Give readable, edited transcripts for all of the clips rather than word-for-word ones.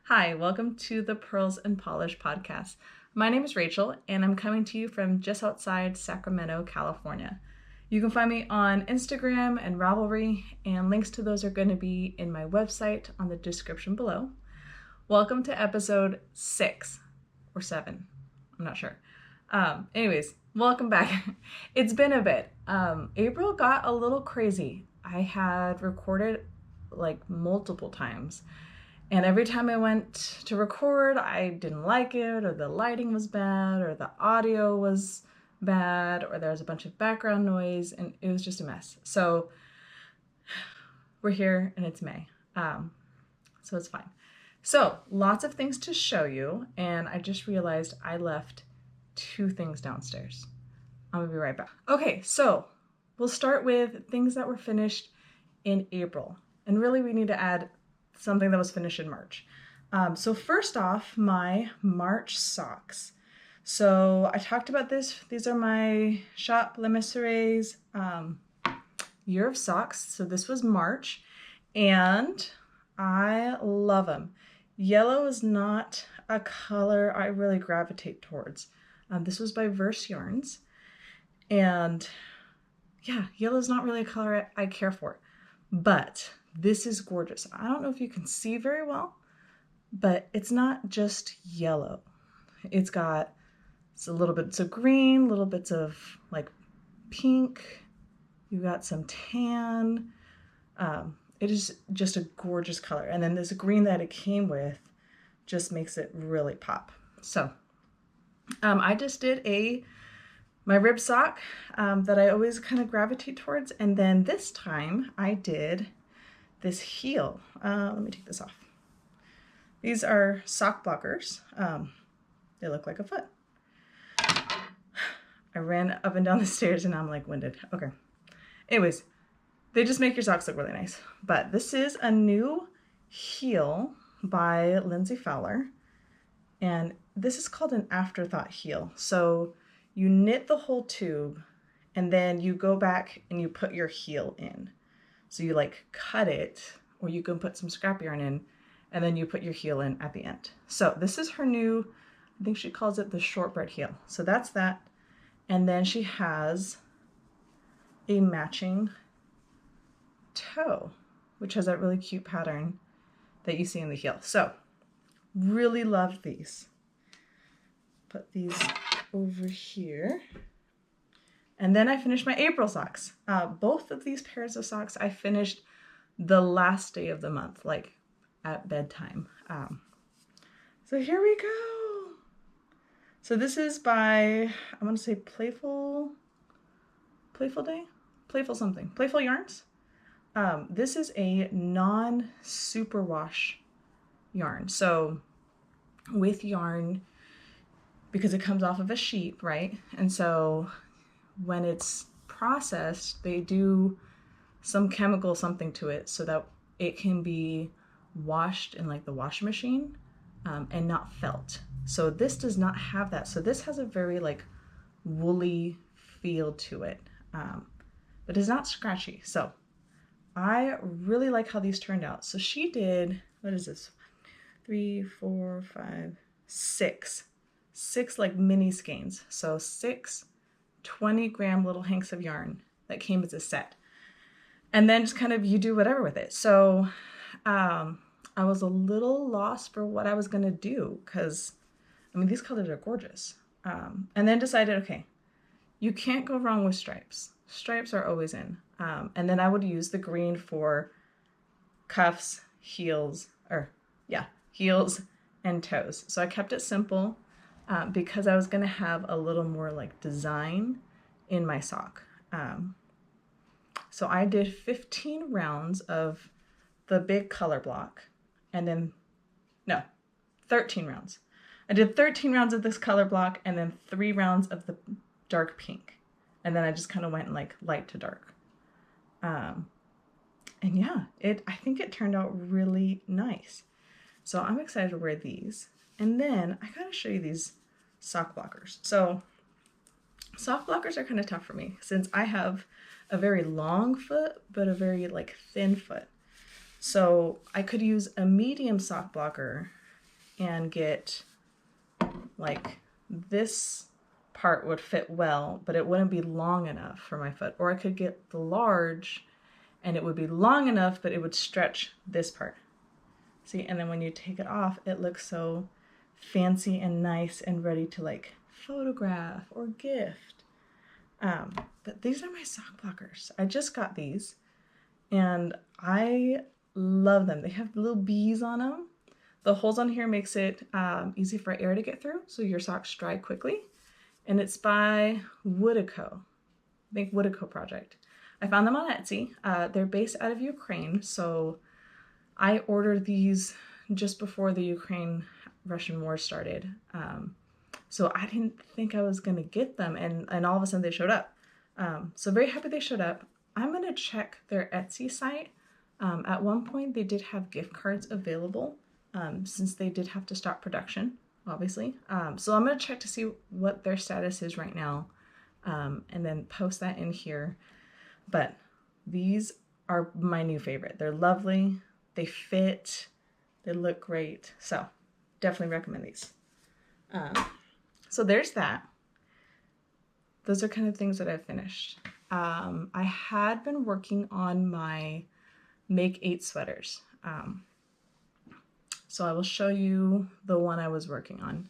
Hi, welcome to the Pearls and Polish podcast. My name is Rachel, and I'm coming to you from just outside Sacramento, California. You can find me on Instagram and Ravelry, and links to those are going to be in my website on the description below. Welcome to episode 6 or 7. I'm not sure. Anyways, welcome back. It's been a bit. April got a little crazy. I had recorded like multiple times. And every time I went to record, I didn't like it, or the lighting was bad, or the audio was bad, or there was a bunch of background noise, and it was just a mess. So we're here, and it's May, so it's fine. So lots of things to show you, and I just realized I left 2 things downstairs. I'm gonna be right back. Okay, so we'll start with things that were finished in April, and really we need to add something that was finished in March. So first off, my March socks. So I talked about this. These are my Shop Les Mesures year of socks. So this was March, and I love them. Yellow is not a color I really gravitate towards. This was by Verse Yarns, and yeah, yellow is not really a color I care for, but this is gorgeous. I don't know if you can see very well, but it's not just yellow. It's got a little bits of green, little bits of like pink. You've got some tan. It is just a gorgeous color. And then this green that it came with just makes it really pop. So I just did my rib sock that I always kind of gravitate towards. And then this time I did this heel. Let me take this off. These are sock blockers. They look like a foot. I ran up and down the stairs and I'm like winded. Okay. Anyways, they just make your socks look really nice. But this is a new heel by Lindsay Fowler. And this is called an afterthought heel. So you knit the whole tube and then you go back and you put your heel in. So you like cut it, or you can put some scrap yarn in, and then you put your heel in at the end. So this is her new, I think she calls it the shortbread heel. So that's that. And then she has a matching toe, which has that really cute pattern that you see in the heel. So really loved these. Put these over here. And then I finished my April socks. Both of these pairs of socks I finished the last day of the month, like at bedtime. So here we go. So this is by, I want to say Playful Yarns. This is a non-superwash yarn. So with yarn, because it comes off of a sheep, right? And so when it's processed, they do some chemical something to it so that it can be washed in like the washing machine and not felt. So this does not have that. So this has a very like woolly feel to it, but it's not scratchy. So I really like how these turned out. So she did, what is this? 3, 4, 5, 6 like mini skeins. So 6 20-gram little hanks of yarn that came as a set. And then just kind of you do whatever with it. So I was a little lost for what I was going to do because, I mean, these colors are gorgeous. And then decided, okay, you can't go wrong with stripes. Stripes are always in. And then I would use the green for cuffs, heels and toes. So I kept it simple. Because I was going to have a little more like design in my sock. So I did 15 rounds of the big color block, and then, 13 rounds. I did 13 rounds of this color block and then 3 rounds of the dark pink. And then I just kind of went like light to dark. And yeah, I think it turned out really nice. So I'm excited to wear these. And then I gotta show you these sock blockers. So sock blockers are kind of tough for me since I have a very long foot, but a very like thin foot. So I could use a medium sock blocker and get like this part would fit well, but it wouldn't be long enough for my foot. Or I could get the large and it would be long enough, but it would stretch this part. See, and then when you take it off, it looks so fancy and nice and ready to like photograph or gift. But these are my sock blockers. I just got these and I love them. They have little bees on them. The holes on here makes it easy for air to get through, so your socks dry quickly. And it's by Woodyco. I think Woodyco project. I found them on Etsy. They're based out of Ukraine, so I ordered these just before the Ukraine-Russian war started. So I didn't think I was going to get them, and all of a sudden they showed up. So very happy they showed up. I'm going to check their Etsy site. At one point, they did have gift cards available since they did have to stop production, obviously. So I'm going to check to see what their status is right now and then post that in here. But these are my new favorite. They're lovely. They fit. They look great. So definitely recommend these. So there's that. Those are kind of things that I've finished. I had been working on my Make 8 sweaters. So I will show you the one I was working on.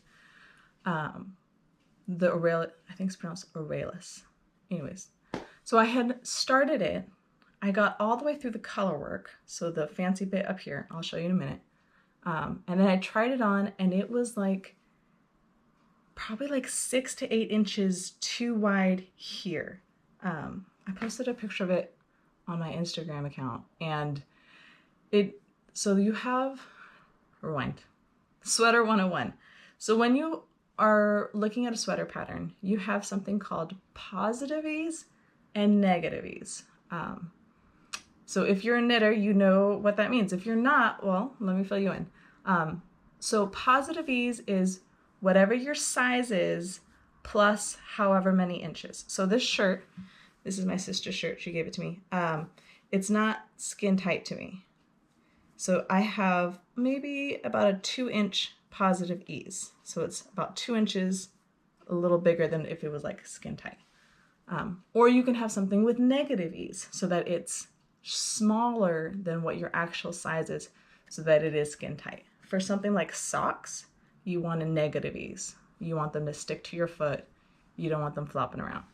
The Aurelis, I think it's pronounced Aurelis. Anyways, so I had started it. I got all the way through the color work. So the fancy bit up here, I'll show you in a minute. And then I tried it on and it was like, probably like 6 to 8 inches too wide here. I posted a picture of it on my Instagram account and so you have, rewind, Sweater 101. So when you are looking at a sweater pattern, you have something called positive ease and negative ease. So if you're a knitter, you know what that means. If you're not, well, let me fill you in. So positive ease is whatever your size is plus however many inches. So this shirt, this is my sister's shirt. She gave it to me. It's not skin tight to me. So I have maybe about a 2-inch positive ease. So it's about 2 inches, a little bigger than if it was like skin tight. Or you can have something with negative ease so that it's smaller than what your actual size is so that it is skin tight. For something like socks, you want a negative ease. You want them to stick to your foot. You don't want them flopping around.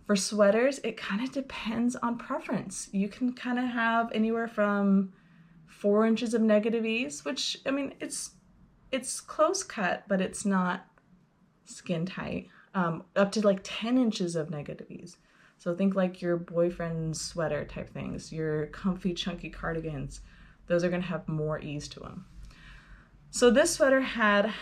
For sweaters, it kind of depends on preference. You can kind of have anywhere from 4 inches of negative ease, which, I mean, it's close cut, but it's not skin tight, up to like 10 inches of negative ease. So think like your boyfriend's sweater type things, your comfy, chunky cardigans. Those are going to have more ease to them. So this sweater had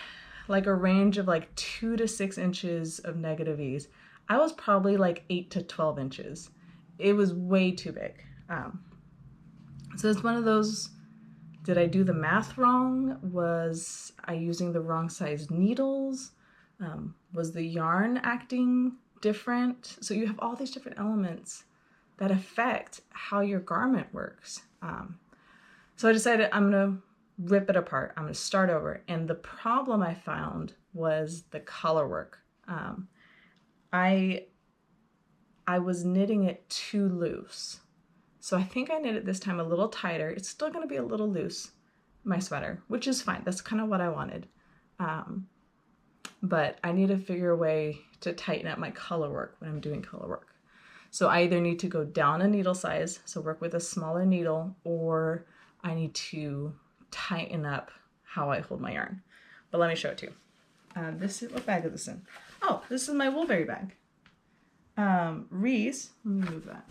like a range of like 2 to 6 inches of negative ease. I was probably like 8 to 12 inches. It was way too big. So it's one of those, did I do the math wrong? Was I using the wrong size needles? Was the yarn acting different? So you have all these different elements that affect how your garment works. So I decided I'm gonna rip it apart. I'm gonna start over. And the problem I found was the color work. I was knitting it too loose. So I think I knit it this time a little tighter. It's still gonna be a little loose, my sweater, which is fine. That's kind of what I wanted. But I need to figure a way to tighten up my color work when I'm doing color work. So I either need to go down a needle size, so work with a smaller needle, or I need to tighten up how I hold my yarn. But let me show it to you. What bag is this in? Oh, this is my Woolberry bag. Reese, let me move that,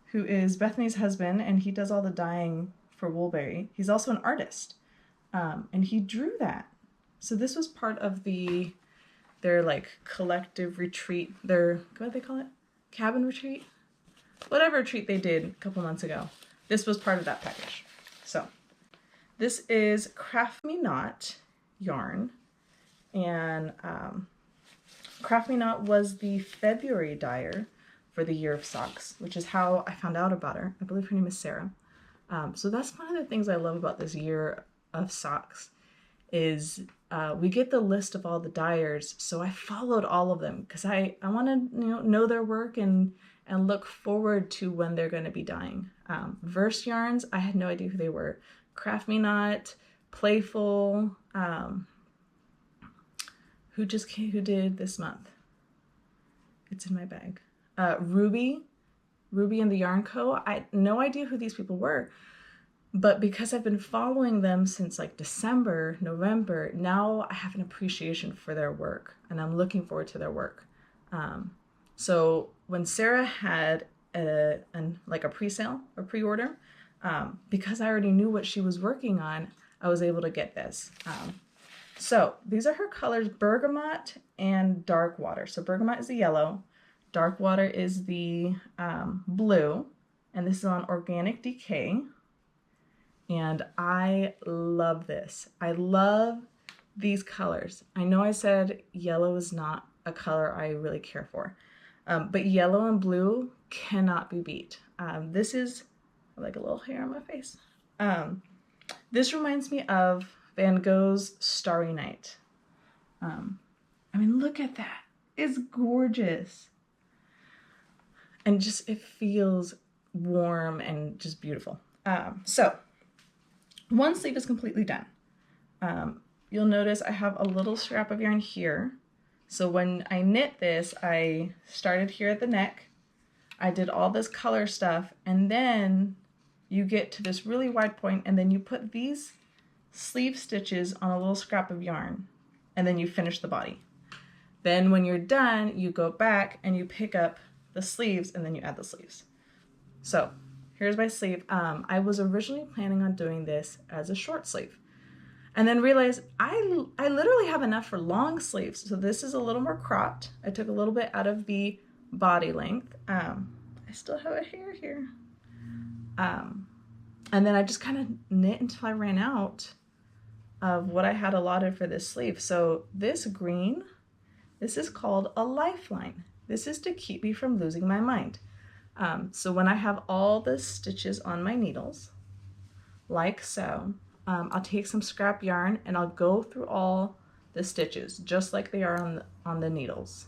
who is Bethany's husband, and he does all the dyeing for Woolberry. He's also an artist, and he drew that. So this was part of their like collective retreat, what do they call it? Cabin retreat? Whatever retreat they did a couple months ago. This was part of that package. So this is Craft Me Not yarn, and Craft Me Not was the February dyer for the Year of Socks, which is how I found out about her. I believe her name is Sarah. So that's one of the things I love about this year of socks is we get the list of all the dyers. So I followed all of them because I want to know their work and look forward to when they're going to be dyeing. Verse Yarns, I had no idea who they were. Craft Me Not, Playful, who did this month? It's in my bag. Ruby and the Yarn Co. I had no idea who these people were, but because I've been following them since like December, November, now I have an appreciation for their work and I'm looking forward to their work. So when Sarah had a pre-sale or pre-order, because I already knew what she was working on, I was able to get this. So these are her colors, Bergamot and Dark Water. So Bergamot is the yellow, Dark Water is the blue, and this is on Organic Decay. And I love this. I love these colors. I know I said yellow is not a color I really care for, but yellow and blue cannot be beat. This is like a little hair on my face. This reminds me of Van Gogh's Starry Night. I mean, look at that. It's gorgeous. And just, it feels warm and just beautiful. So one sleeve is completely done. You'll notice I have a little scrap of yarn here. So when I knit this, I started here at the neck. I did all this color stuff, and then you get to this really wide point, and then you put these sleeve stitches on a little scrap of yarn, and then you finish the body. Then when you're done, you go back and you pick up the sleeves, and then you add the sleeves. So here's my sleeve. I was originally planning on doing this as a short sleeve, and then realized I literally have enough for long sleeves. So this is a little more cropped. I took a little bit out of the body length. I still have a hair here. And then I just kind of knit until I ran out of what I had allotted for this sleeve. So this green, this is called a lifeline. This is to keep me from losing my mind. So when I have all the stitches on my needles, like so, I'll take some scrap yarn and I'll go through all the stitches just like they are on the needles.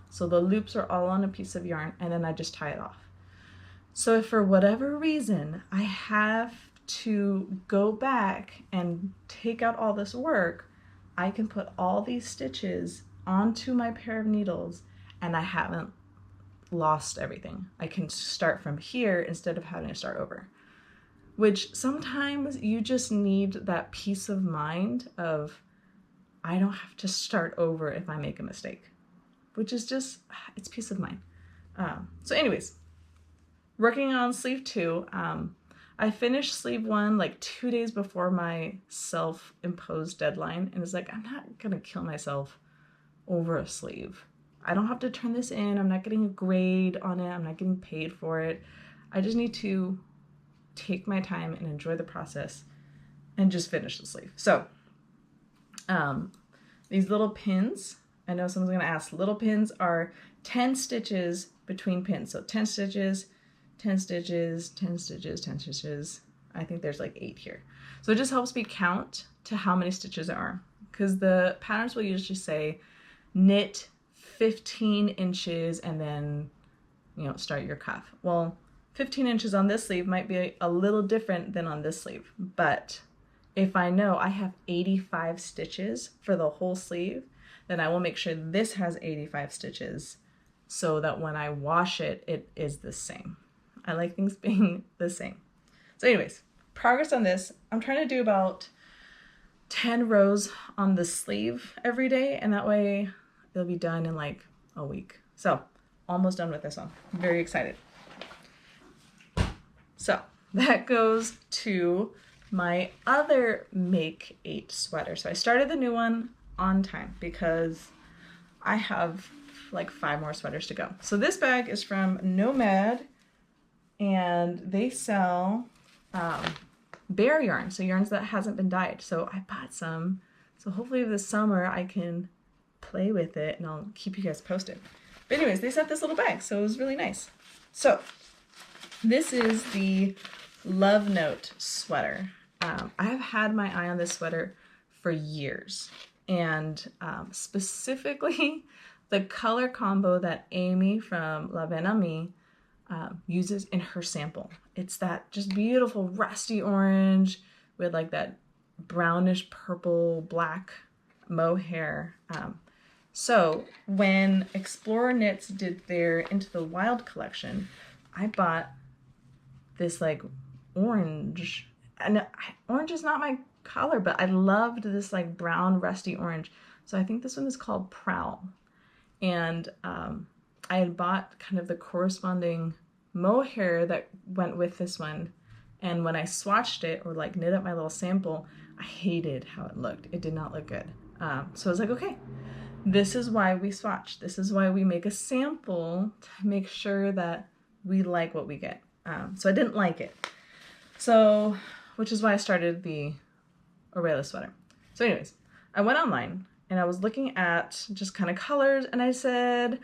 So the loops are all on a piece of yarn, and then I just tie it off. So if for whatever reason I have to go back and take out all this work, I can put all these stitches onto my pair of needles and I haven't lost everything. I can start from here instead of having to start over, which sometimes you just need that peace of mind of, I don't have to start over if I make a mistake, which is just, it's peace of mind. So anyways, working on sleeve 2, I finished sleeve 1 like 2 days before my self-imposed deadline, and it's like, I'm not gonna kill myself over a sleeve. I don't have to turn this in. I'm not getting a grade on it. I'm not getting paid for it. I just need to take my time and enjoy the process and just finish the sleeve. So these little pins, I know someone's gonna ask, little pins are 10 stitches between pins. So 10 stitches, 10 stitches, 10 stitches, 10 stitches. I think there's like 8 here. So it just helps me count to how many stitches there are, because the patterns will usually say knit 15 inches and then, start your cuff. Well, 15 inches on this sleeve might be a little different than on this sleeve, but if I know I have 85 stitches for the whole sleeve, then I will make sure this has 85 stitches so that when I wash it, it is the same. I like things being the same. So anyways, progress on this. I'm trying to do about 10 rows on the sleeve every day, and that way it'll be done in like a week. So almost done with this one. I'm very excited. So that goes to my other Make 8 sweater. So I started the new one on time because I have like 5 more sweaters to go. So this bag is from Nomad, and they sell bare yarn, so yarns that hasn't been dyed. So I bought some, so hopefully this summer I can play with it and I'll keep you guys posted. But anyways, they sent this little bag, so it was really nice. So this is the Love Note sweater. I have had my eye on this sweater for years, and specifically the color combo that Amy from La Belle Amie uses in her sample. It's that just beautiful rusty orange with like that brownish purple black mohair. So when Explorer Knits did their Into the Wild collection, I bought this like orange, and orange is not my color, but I loved this like brown rusty orange. So I think this one is called Prowl. And I had bought kind of the corresponding mohair that went with this one. And when I swatched it or like knit up my little sample, I hated how it looked. It did not look good. So I was like, okay, this is why we swatch. This is why we make a sample to make sure that we like what we get. So I didn't like it. So, which is why I started the Aurelis sweater. So anyways, I went online and I was looking at just kind of colors, and I said,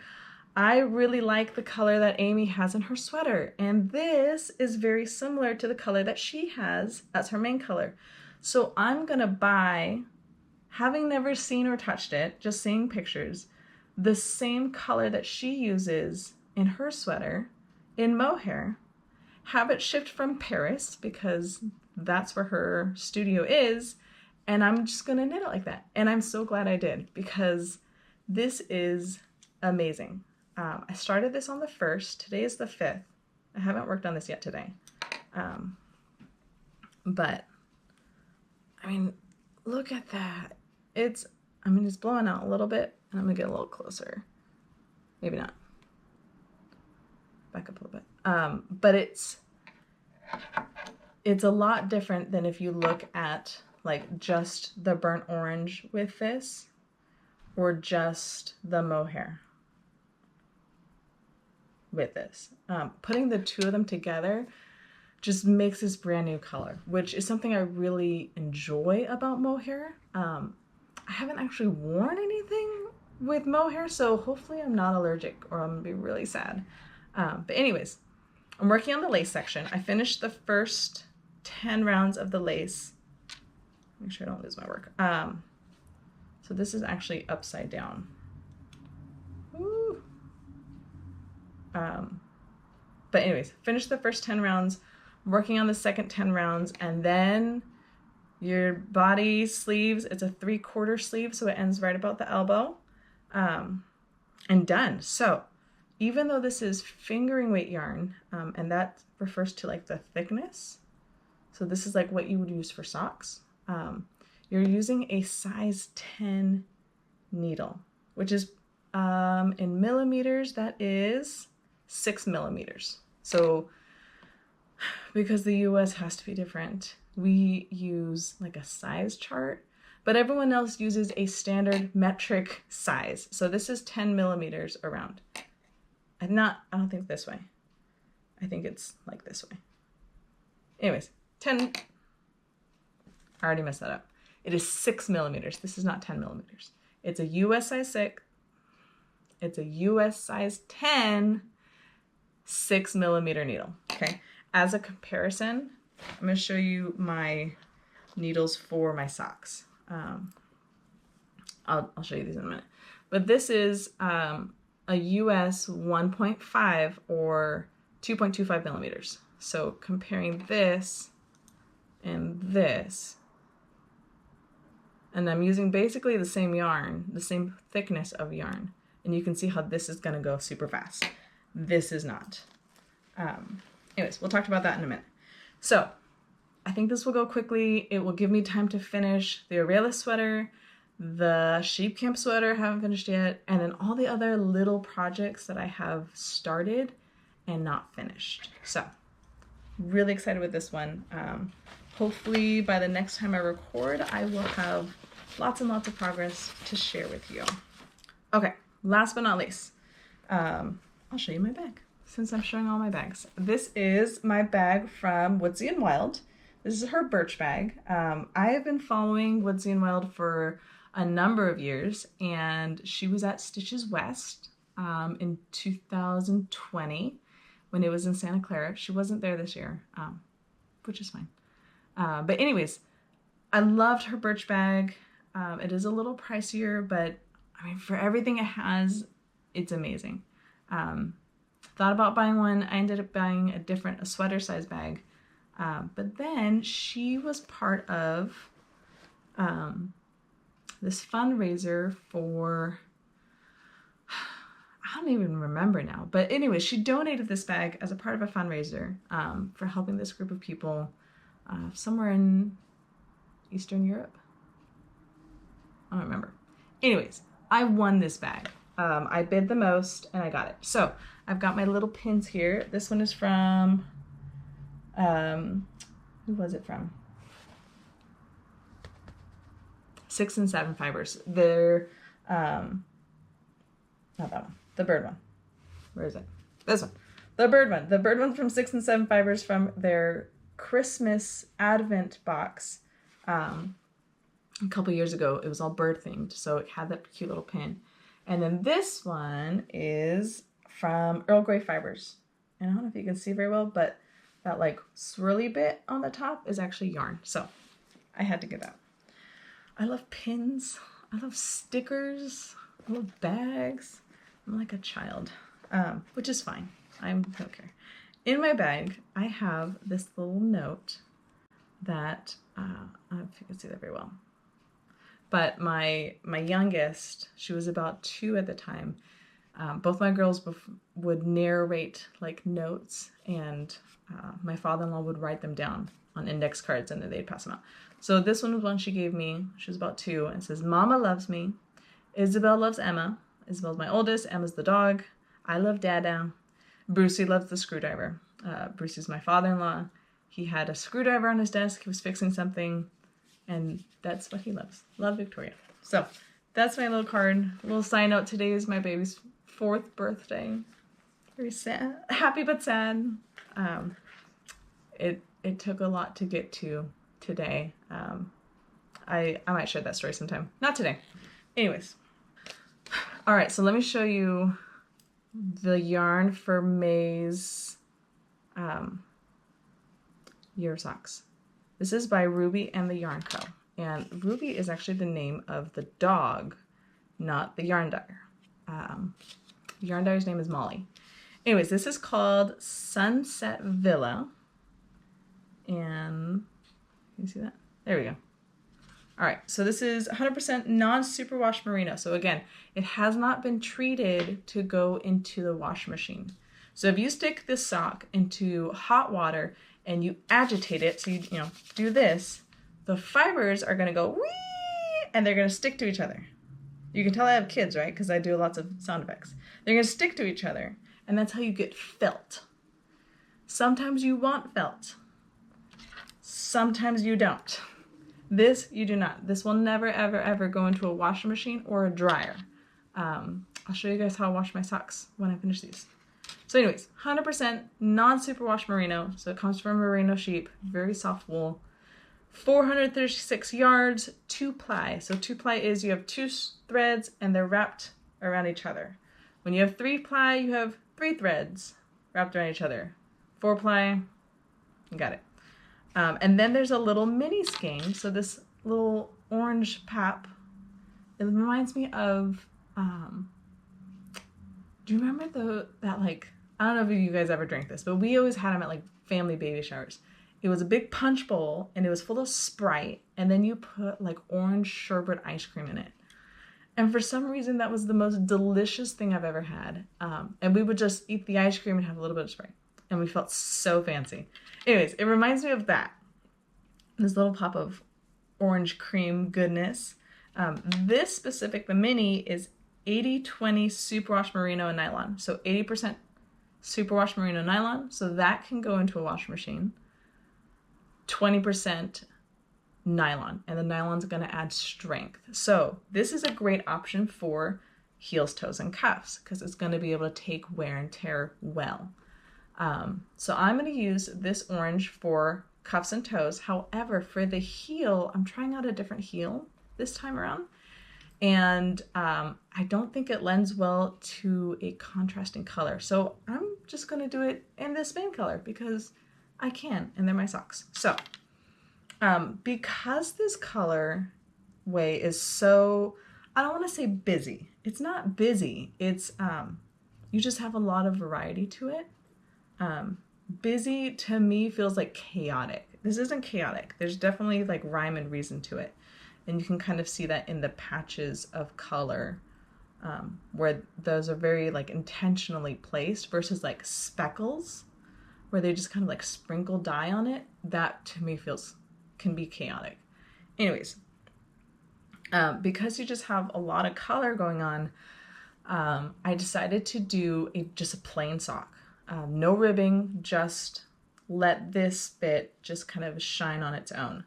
I really like the color that Amy has in her sweater, and this is very similar to the color that she has as her main color. So I'm gonna buy, having never seen or touched it, just seeing pictures, the same color that she uses in her sweater in mohair, have it shipped from Paris because that's where her studio is, and I'm just gonna knit it like that. And I'm so glad I did, because this is amazing. I started this on the 1st. Today is the 5th. I haven't worked on this yet today. But, I mean, look at that. It's blowing out a little bit, and I'm gonna get a little closer. Maybe not. Back up a little bit. But it's a lot different than if you look at like just the burnt orange with this, or just the mohair with this. Putting the two of them together just makes this brand new color, which is something I really enjoy about mohair. I haven't actually worn anything with mohair, so hopefully I'm not allergic or I'm gonna be really sad. But anyways, I'm working on the lace section. I finished the first 10 rounds of the lace. Make sure I don't lose my work. So this is actually upside down. Woo. But anyways, finished the first 10 rounds, working on the second 10 rounds, and then your body sleeves, it's a 3/4 sleeve, so it ends right about the elbow, and done. So even though this is fingering weight yarn, and that refers to like the thickness, so this is like what you would use for socks, you're using a size 10 needle, which is in millimeters, that is 6 millimeters. So because the US has to be different, we use like a size chart, but everyone else uses a standard metric size. So this is 10 millimeters around. I don't think this way. I think it's like this way. Anyways, 10, I already messed that up. It is 6 millimeters. This is not 10 millimeters. It's a US size 6. It's a US size 10, 6 millimeter needle, okay? As a comparison, I'm gonna show you my needles for my socks. I'll show you these in a minute. But this is a US 1.5 or 2.25 millimeters. So comparing this and this, and I'm using basically the same yarn, the same thickness of yarn, and you can see how this is gonna go super fast. This is not. Anyways, we'll talk about that in a minute. So I think this will go quickly. It will give me time to finish the Aurelis sweater, the sheep camp sweater, haven't finished yet, and then all the other little projects that I have started and not finished. So really excited with this one. Hopefully by the next time I record, I will have lots and lots of progress to share with you. Okay, last but not least, I'll show you my bag since I'm showing all my bags. This is my bag from Woodsy and Wild. This is her birch bag. I have been following Woodsy and Wild for a number of years, and she was at Stitches West in 2020 when it was in Santa Clara. She wasn't there this year, which is fine. But anyways, I loved her Birch bag. It is a little pricier, but I mean, for everything it has, it's amazing. Thought about buying one. I ended up buying a sweater size bag. But then she was part of this fundraiser for, I don't even remember now. But anyway, she donated this bag as a part of a fundraiser for helping this group of people somewhere in Eastern Europe. I don't remember. Anyways, I won this bag. I bid the most and I got it. So I've got my little pins here. This one is from, who was it from? 6 and 7 Fibers. They're, not that one, the bird one. Where is it? This one, the bird one. The bird one from 6 and 7 Fibers from their Christmas Advent box. A couple years ago, it was all bird themed, so it had that cute little pin. And then this one is from Earl Grey Fibers. And I don't know if you can see very well, but that like swirly bit on the top is actually yarn. So I had to get that. I love pins. I love stickers. I love bags. I'm like a child, which is fine. I don't care. In my bag, I have this little note that, I don't know if you can see that very well. But my youngest, she was about 2 at the time. Both my girls would narrate like notes, and my father-in-law would write them down on index cards, and then they'd pass them out. So this one was one she gave me. She was about 2, and it says, "Mama loves me. Isabel loves Emma. Isabel's my oldest. Emma's the dog. I love Dada. Brucey loves the screwdriver. Brucey's my father-in-law. He had a screwdriver on his desk. He was fixing something. And that's what he loves. Love, Victoria." So that's my little card. A little side note, today is my baby's 4th birthday. Very sad. Happy but sad. It took a lot to get to today. I might share that story sometime. Not today. Anyways. All right, so let me show you the yarn for May's year socks. This is by Ruby and the Yarn Co. And Ruby is actually the name of the dog, not the yarn dyer. The yarn dyer's name is Molly. Anyways, this is called Sunset Villa. And can you see that? There we go. All right, so this is 100% non-superwash merino. So again, it has not been treated to go into the wash machine. So if you stick this sock into hot water and you agitate it, so you do this, the fibers are gonna go wee, and they're gonna stick to each other. You can tell I have kids, right? Because I do lots of sound effects. They're gonna stick to each other, and that's how you get felt. Sometimes you want felt. Sometimes you don't. This you do not. This will never, ever, ever go into a washing machine or a dryer. I'll show you guys how I wash my socks when I finish these. So anyways, 100% non-superwash merino. So it comes from merino sheep, very soft wool. 436 yards, 2-ply. So 2-ply is you have 2 threads and they're wrapped around each other. When you have 3-ply, you have 3 threads wrapped around each other. 4-ply, you got it. And then there's a little mini skein. So this little orange pap, it reminds me of, do you remember that like, I don't know if you guys ever drank this, but we always had them at like family baby showers. It was a big punch bowl and it was full of Sprite, and then you put like orange sherbet ice cream in it. And for some reason that was the most delicious thing I've ever had. And we would just eat the ice cream and have a little bit of Sprite. And we felt so fancy. Anyways, it reminds me of that. This little pop of orange cream goodness. This specific, the mini, is 80-20 superwash merino and nylon. So 80% superwash merino nylon. So that can go into a washing machine. 20% nylon. And the nylon's going to add strength. So this is a great option for heels, toes, and cuffs because it's going to be able to take wear and tear well. So I'm going to use this orange for cuffs and toes. However, for the heel, I'm trying out a different heel this time around. And I don't think it lends well to a contrasting color. So I'm just going to do it in this main color because I can, and they're my socks. So Because this color way is so, I don't want to say busy. It's not busy. It's, you just have a lot of variety to it. Busy to me feels like chaotic. This isn't chaotic. There's definitely like rhyme and reason to it. And you can kind of see that in the patches of color, where those are very like intentionally placed versus like speckles where they just kind of like sprinkle dye on it. That to me can be chaotic. Anyways, because you just have a lot of color going on, I decided to do just a plain sock. No ribbing, just let this bit just kind of shine on its own.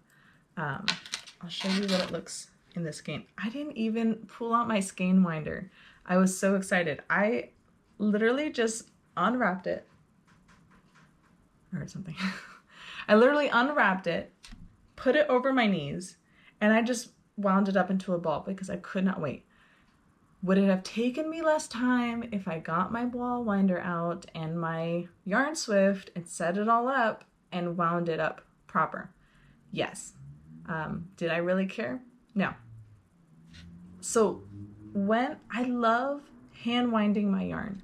I'll show you what it looks in the skein. I didn't even pull out my skein winder. I was so excited. I literally just unwrapped it. I heard something. I literally unwrapped it, put it over my knees, and I just wound it up into a ball because I could not wait. Would it have taken me less time if I got my ball winder out and my yarn swift and set it all up and wound it up proper? Yes. Did I really care? No. So when I love hand winding my yarn,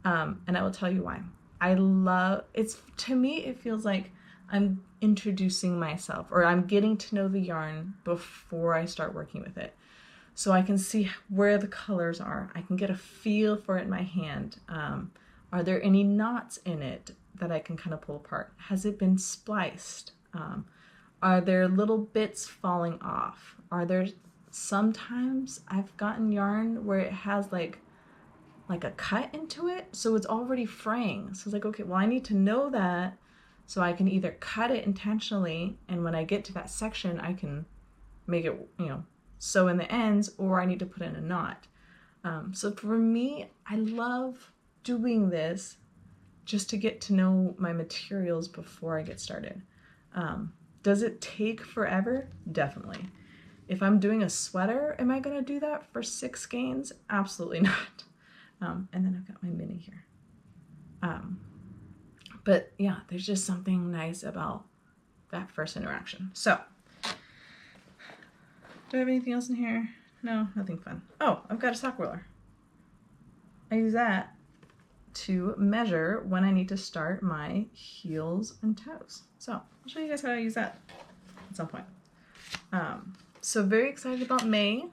and I will tell you why. To me, it feels like I'm introducing myself, or I'm getting to know the yarn before I start working with it. So I can see where the colors are. I can get a feel for it in my hand. Are there any knots in it that I can kind of pull apart? Has it been spliced? Are there little bits falling off? Sometimes I've gotten yarn where it has like a cut into it, so it's already fraying. So it's like, okay, well, I need to know that so I can either cut it intentionally, and when I get to that section, I can make it, sew in the ends, or I need to put in a knot. So for me, I love doing this just to get to know my materials before I get started. Does it take forever? Definitely. If I'm doing a sweater, am I going to do that for 6 skeins? Absolutely not. And then I've got my mini here. But yeah, there's just something nice about that first interaction. So, do I have anything else in here? No, nothing fun. Oh, I've got a sock roller. I use that to measure when I need to start my heels and toes. So I'll show you guys how I use that at some point. So very excited about May.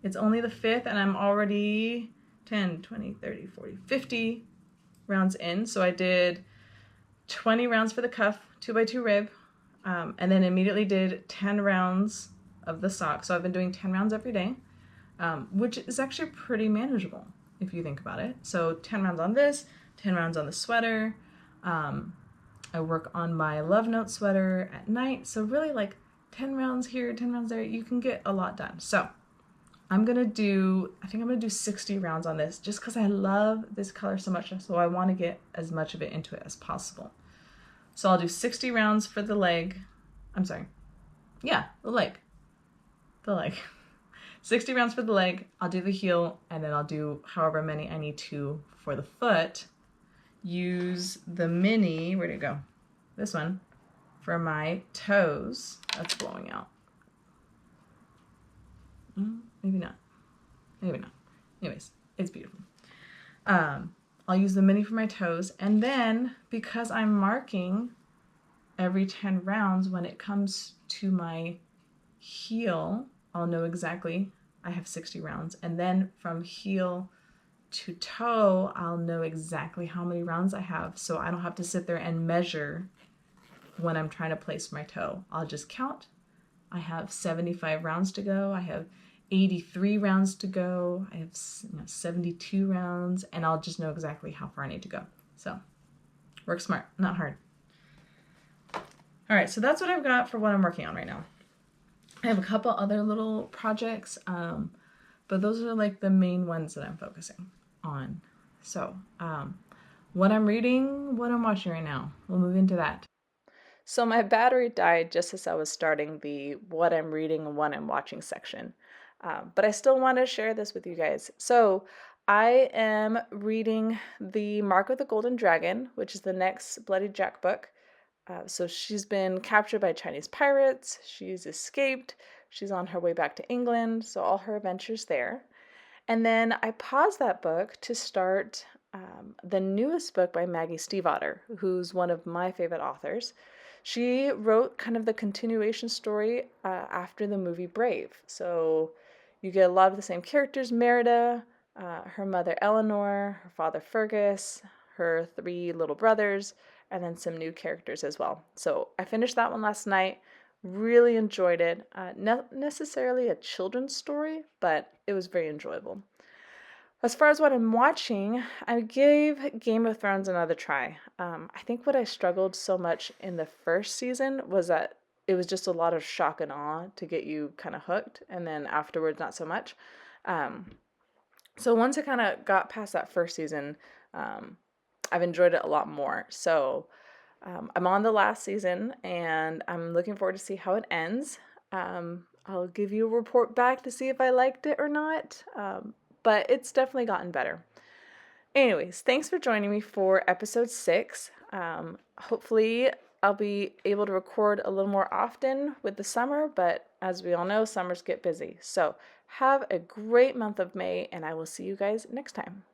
It's only the 5th and I'm already 10, 20, 30, 40, 50 rounds in. So I did 20 rounds for the cuff, 2x2 rib, and then immediately did 10 rounds of the sock. So I've been doing 10 rounds every day, which is actually pretty manageable if you think about it. So 10 rounds on this, 10 rounds on the sweater. I work on my Love Note sweater at night. So really like 10 rounds here, 10 rounds there, you can get a lot done. So I think I'm gonna do 60 rounds on this just because I love this color so much. So I want to get as much of it into it as possible. So I'll do 60 rounds for the leg. I'm sorry. Yeah, the leg. 60 rounds for the leg. I'll do the heel, and then I'll do however many I need to for the foot. Use the mini, where'd it go? This one, for my toes. That's blowing out. Maybe not. Anyways, it's beautiful. I'll use the mini for my toes, and then because I'm marking every 10 rounds, when it comes to my heel, I'll know exactly I have 60 rounds, and then from heel to toe, I'll know exactly how many rounds I have, so I don't have to sit there and measure when I'm trying to place my toe. I'll just count. I have 75 rounds to go. I have 83 rounds to go. I have 72 rounds, and I'll just know exactly how far I need to go. So work smart, not hard. All right, so that's what I've got for what I'm working on right now. I have a couple other little projects, but those are like the main ones that I'm focusing on. So what I'm reading, what I'm watching right now, we'll move into that. So my battery died just as I was starting the what I'm reading and what I'm watching section. But I still want to share this with you guys. So I am reading The Mark of the Golden Dragon, which is the next Bloody Jack book. So she's been captured by Chinese pirates. She's escaped. She's on her way back to England. So all her adventures there. And then I paused that book to start the newest book by Maggie Stiefvater, who's one of my favorite authors. She wrote kind of the continuation story after the movie Brave. So you get a lot of the same characters: Merida, her mother Eleanor, her father Fergus, her 3 little brothers, and then some new characters as well. So I finished that one last night. Really enjoyed it. Not necessarily a children's story, but it was very enjoyable. As far as what I'm watching, I gave Game of Thrones another try. I think what I struggled so much in the first season was that it was just a lot of shock and awe to get you kind of hooked, and then afterwards, not so much. So once I kind of got past that first season, I've enjoyed it a lot more. So I'm on the last season, and I'm looking forward to see how it ends. I'll give you a report back to see if I liked it or not. But it's definitely gotten better. Anyways, thanks for joining me for episode 6. Hopefully I'll be able to record a little more often with the summer, but as we all know, summers get busy. So have a great month of May, and I will see you guys next time.